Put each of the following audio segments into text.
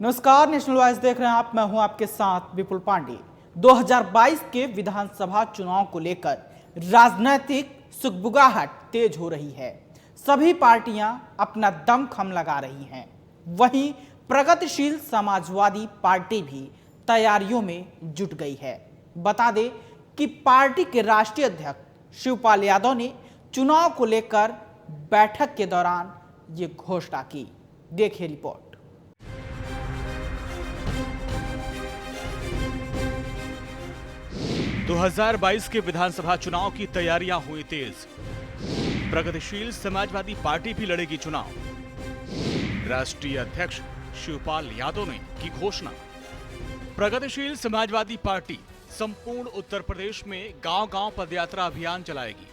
नमस्कार, national voice देख रहे हैं आप। मैं हूं आपके साथ विपुल पांडे। 2022 के विधानसभा चुनाव को लेकर राजनीतिक सुगबुगाहट तेज हो रही है। सभी पार्टियां अपना दमखम लगा रही हैं। वहीं प्रगतिशील समाजवादी पार्टी भी तैयारियों में जुट गई है। बता दें कि पार्टी के राष्ट्रीय अध्यक्ष शिवपाल यादव ने चुनाव को लेकर बैठक के दौरान ये घोषणा की। देखिए रिपोर्ट। 2022 के विधानसभा चुनाव की तैयारियां हुई तेज। प्रगतिशील समाजवादी पार्टी भी लड़ेगी चुनाव। राष्ट्रीय अध्यक्ष शिवपाल यादव ने की घोषणा। प्रगतिशील समाजवादी पार्टी संपूर्ण उत्तर प्रदेश में गांव-गांव पदयात्रा अभियान चलाएगी।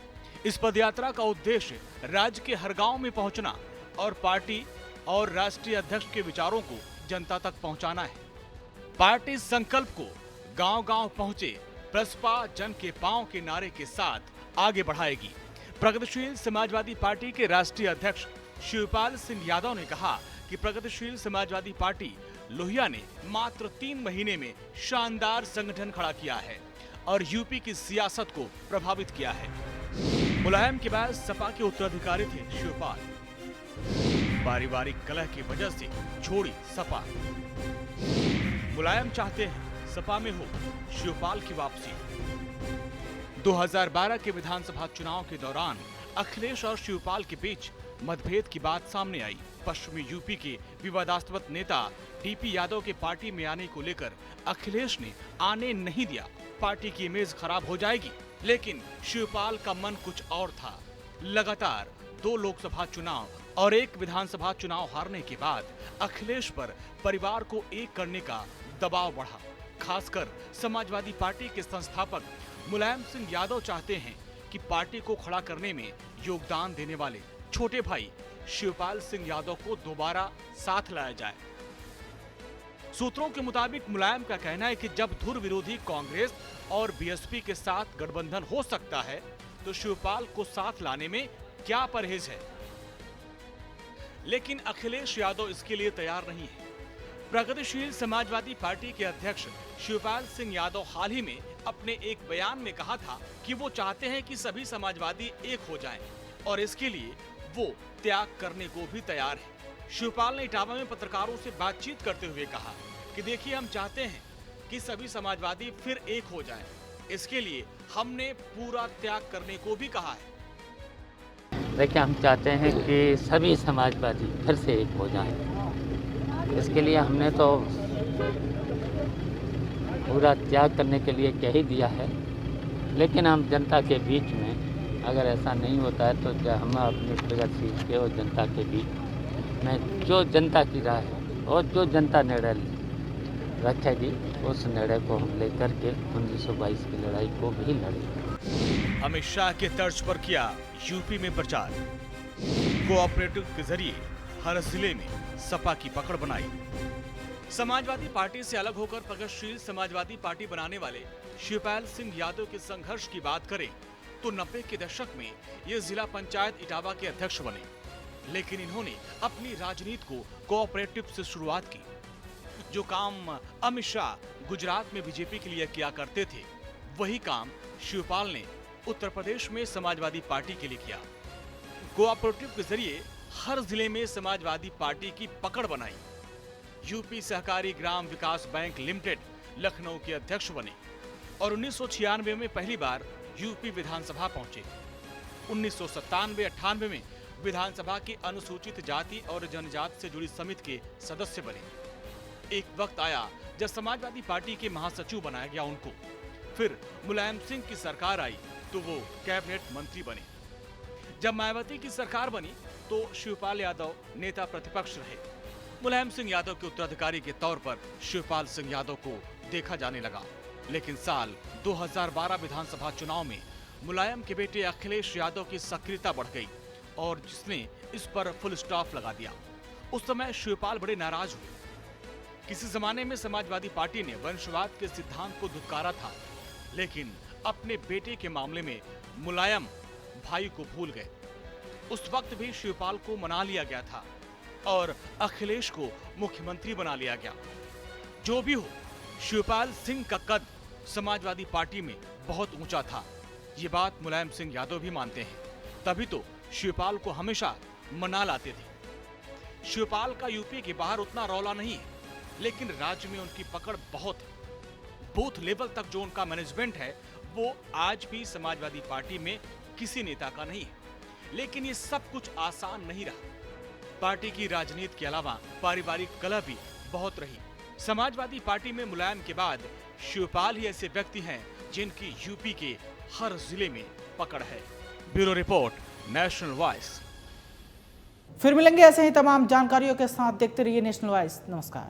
इस पदयात्रा का उद्देश्य राज्य के हर गांव में पहुंचना और पार्टी और राष्ट्रीय अध्यक्ष के विचारों को जनता तक पहुंचाना है। पार्टी संकल्प को गांव-गांव पहुंचे प्रसपा जन के पांव के नारे के साथ आगे बढ़ाएगी। प्रगतिशील समाजवादी पार्टी के राष्ट्रीय अध्यक्ष शिवपाल सिंह यादव ने कहा कि प्रगतिशील समाजवादी पार्टी लोहिया ने मात्र 3 महीने में शानदार संगठन खड़ा किया है और यूपी की सियासत को प्रभावित किया है। मुलायम के बाद सपा के उत्तराधिकारी थे शिवपाल। पारिवारिक कलह की वजह से छोड़ी सपा। मुलायम चाहते हैं सपा में हो शिवपाल की वापसी। 2012 के विधानसभा चुनाव के दौरान अखिलेश और शिवपाल के बीच मतभेद की बात सामने आई। पश्चिमी यूपी के विवादास्पद नेता टीपी यादव के पार्टी में आने को लेकर अखिलेश ने आने नहीं दिया। पार्टी की इमेज खराब हो जाएगी, लेकिन शिवपाल का मन कुछ और था। लगातार 2 लोकसभा चुनाव और 1 विधानसभा चुनाव हारने के बाद अखिलेश पर परिवार को एक करने का दबाव बढ़ा। खासकर समाजवादी पार्टी के संस्थापक मुलायम सिंह यादव चाहते हैं कि पार्टी को खड़ा करने में योगदान देने वाले छोटे भाई शिवपाल सिंह यादव को दोबारा साथ लाया जाए। सूत्रों के मुताबिक मुलायम का कहना है कि जब धुर विरोधी कांग्रेस और बीएसपी के साथ गठबंधन हो सकता है तो शिवपाल को साथ लाने में क्या परहेज है। लेकिन अखिलेश यादव इसके लिए तैयार नहीं है। प्रगतिशील समाजवादी पार्टी के अध्यक्ष शिवपाल सिंह यादव हाल ही में अपने एक बयान में कहा था कि वो चाहते हैं कि सभी समाजवादी एक हो जाएं और इसके लिए वो त्याग करने को भी तैयार है। शिवपाल ने इटावा में पत्रकारों से बातचीत करते हुए कहा कि देखिए, हम चाहते हैं कि सभी समाजवादी फिर एक हो जाएं। इसके लिए हमने पूरा त्याग करने को भी कहा है। देखिए, हम चाहते हैं कि सभी समाजवादी फिर से एक हो जाएं। इसके लिए हमने तो पूरा त्याग करने के लिए कह ही दिया है, लेकिन हम जनता के बीच में अगर ऐसा नहीं होता है तो हम अपने प्रगतिशील के और जनता के बीच में जो जनता की राय है और जो जनता निर्णय रखेगी उस निर्णय को हम लेकर के 1922 की लड़ाई को भी लड़ेंगे। अमित शाह के तर्ज पर किया यूपी में प्रचार। कोऑपरेटिव के जरिए हर जिले में सपा की पकड़ बनाई। समाजवादी पार्टी से अलग होकर प्रगतिशील समाजवादी पार्टी बनाने वाले शिवपाल सिंह यादव के संघर्ष की बात करें तो 90 के दशक में ये जिला पंचायत इटावा के अध्यक्ष बने, लेकिन इन्होंने अपनी राजनीति को कोऑपरेटिव से शुरुआत की। जो काम अमित शाह गुजरात में बीजेपी के लिए किया करते थे, वही काम शिवपाल ने उत्तर प्रदेश में समाजवादी पार्टी के लिए किया। कोऑपरेटिव के जरिए हर जिले में समाजवादी पार्टी की पकड़ बनाई। यूपी सहकारी ग्राम विकास बैंक लिमिटेड लखनऊ के अध्यक्ष बने और 1996 में पहली बार यूपी विधानसभा पहुंचे। 1997-98 में विधानसभा की अनुसूचित जाति और जनजाति से जुड़ी समिति के सदस्य बने। एक वक्त आया जब समाजवादी पार्टी के महासचिव बनाया गया उनको। फिर मुलायम सिंह की सरकार आई तो वो कैबिनेट मंत्री बने। जब मायावती की सरकार बनी तो शिवपाल यादव नेता प्रतिपक्ष रहे। मुलायम सिंह यादव के उत्तराधिकारी के तौर पर शिवपाल सिंह यादव को देखा जाने लगा, लेकिन साल 2012 विधानसभा चुनाव में मुलायम के बेटे अखिलेश यादव की सक्रियता बढ़ गई और जिसने इस पर फुल स्टॉप लगा दिया। उस समय शिवपाल बड़े नाराज हुए। किसी जमाने में समाजवादी पार्टी ने वंशवाद के सिद्धांत को धुतकारा था, लेकिन अपने बेटे के मामले में मुलायम भाई को भूल गए। उस वक्त भी शिवपाल को मना लिया गया था। और अखिलेश को मुख्यमंत्री बना लिया गया। जो भी हो, शिवपाल सिंह का कद समाजवादी पार्टी में बहुत ऊंचा था। ये बात मुलायम सिंह यादव भी मानते हैं। तभी तो शिवपाल को हमेशा मना लाते थे। शिवपाल का यूपी के बाहर उतना रौला नहीं है, लेकिन राज्य में उनकी पकड़ बहुत है। बूथ लेवल तक जो उनका मैनेजमेंट है, वो आज भी समाजवादी पार्टी में किसी नेता का नहीं है। लेकिन ये सब कुछ आसान नहीं रहा। पार्टी की राजनीति के अलावा पारिवारिक कलह भी बहुत रही। समाजवादी पार्टी में मुलायम के बाद शिवपाल ही ऐसे व्यक्ति हैं जिनकी यूपी के हर जिले में पकड़ है। Bureau report, national voice. फिर मिलेंगे ऐसे ही तमाम जानकारियों के साथ। देखते रहिए नेशनल वॉइस। नमस्कार।